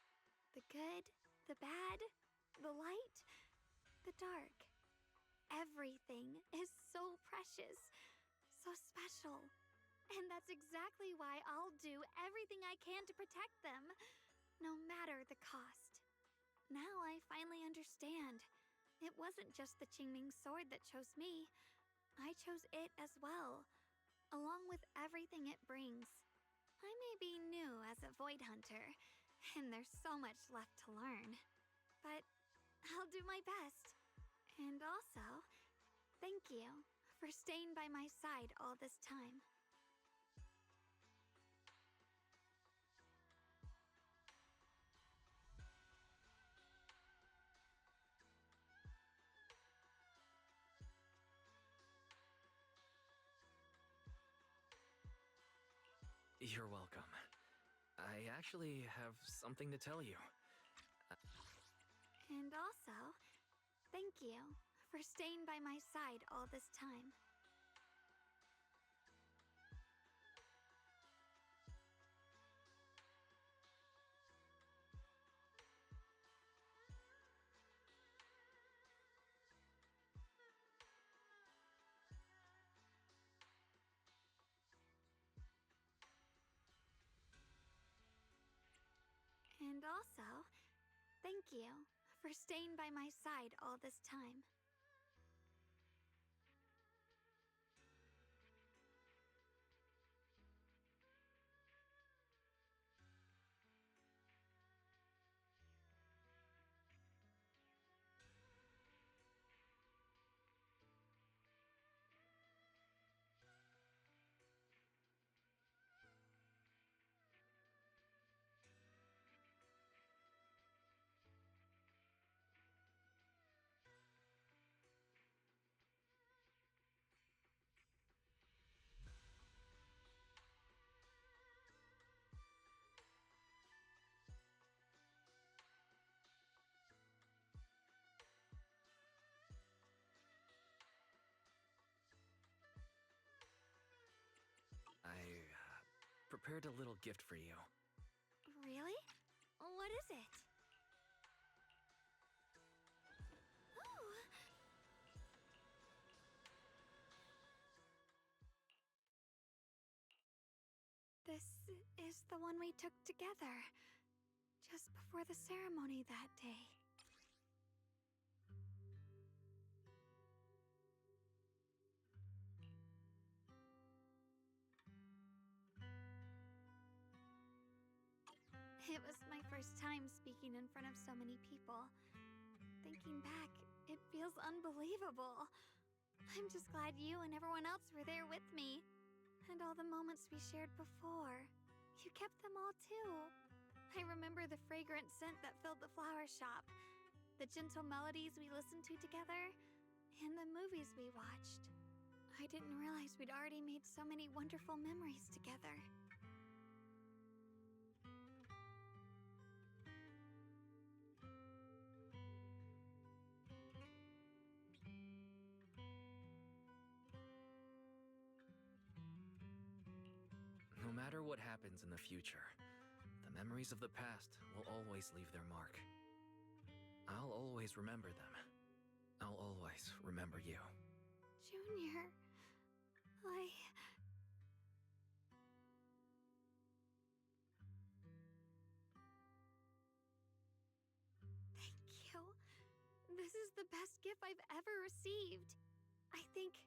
The good, the bad, the light, the dark. Everything is so precious, so special. And that's exactly why I'll do everything I can to protect them, no matter the cost. Now I finally understand. It wasn't just the Qingming sword that chose me. I chose it as well, along with everything it brings. I may be new as a Void Hunter, and there's so much left to learn. But I'll do my best. And also, thank you for staying by my side all this time. You're welcome. I actually have something to tell you. And also, thank you for staying by my side all this time. And also, thank you for staying by my side all this time. I prepared a little gift for you. Really? What is it? Oh! This is the one we took together, just before the ceremony that day. It was my first time speaking in front of so many people. Thinking back, it feels unbelievable. I'm just glad you and everyone else were there with me. And all the moments we shared before. You kept them all too. I remember the fragrant scent that filled the flower shop, the gentle melodies we listened to together, and the movies we watched. I didn't realize we'd already made so many wonderful memories together. No matter what happens in the future, the memories of the past will always leave their mark. I'll always remember them. I'll always remember you. Junior, Thank you. This is the best gift I've ever received. I think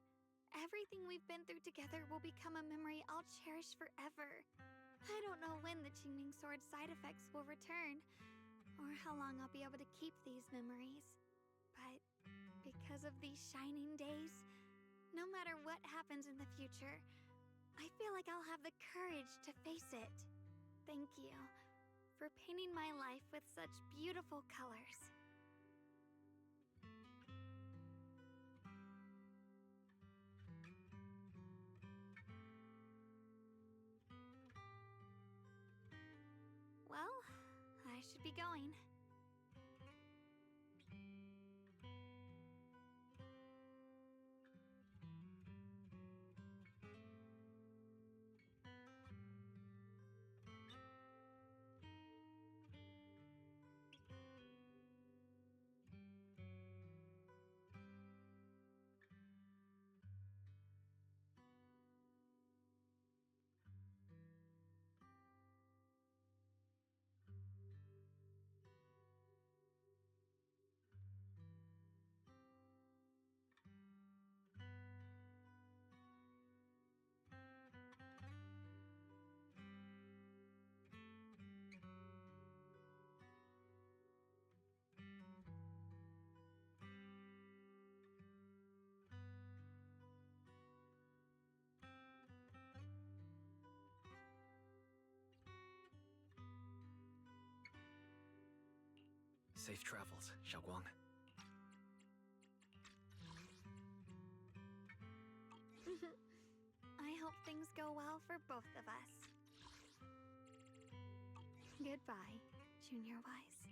everything we've been through together will become a memory I'll cherish forever. I don't know when the Qingming Sword side effects will return, or how long I'll be able to keep these memories. But because of these shining days, no matter what happens in the future, I feel like I'll have the courage to face it. Thank you for painting my life with such beautiful colors. Well, I should be going. Safe travels, Xiaoguang. I hope things go well for both of us. Goodbye, Junior Wise.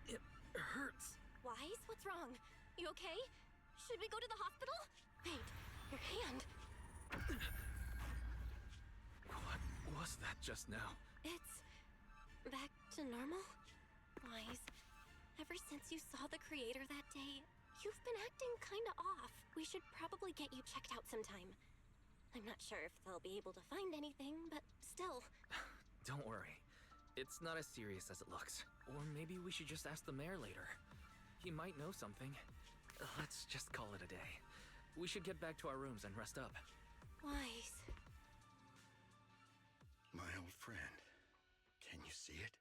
It hurts. Wise, what's wrong? You okay? Should we go to the hospital? Wait, your hand. What was that just now? It's back to normal? Wise, ever since you saw the creator that day, you've been acting kinda off. We should probably get you checked out sometime. I'm not sure if they'll be able to find anything, but still. Don't worry. It's not as serious as it looks. Or maybe we should just ask the mayor later. He might know something. Let's just call it a day. We should get back to our rooms and rest up. Wise. My old friend, can you see it?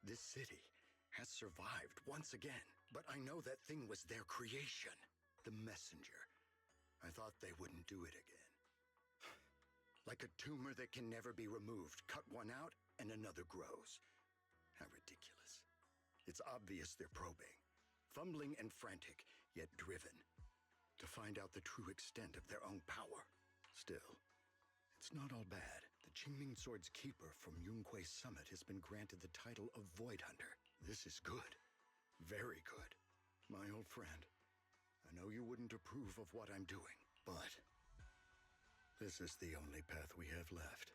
This city has survived once again, but I know that thing was their creation. The messenger. I thought they wouldn't do it again. Like a tumor that can never be removed. Cut one out and another grows. How ridiculous. It's obvious they're probing. Fumbling and frantic, yet driven. To find out the true extent of their own power. Still, it's not all bad. The Qingming Sword's keeper from Yunquei Summit has been granted the title of Void Hunter. This is good. Very good. My old friend, I know you wouldn't approve of what I'm doing, but this is the only path we have left.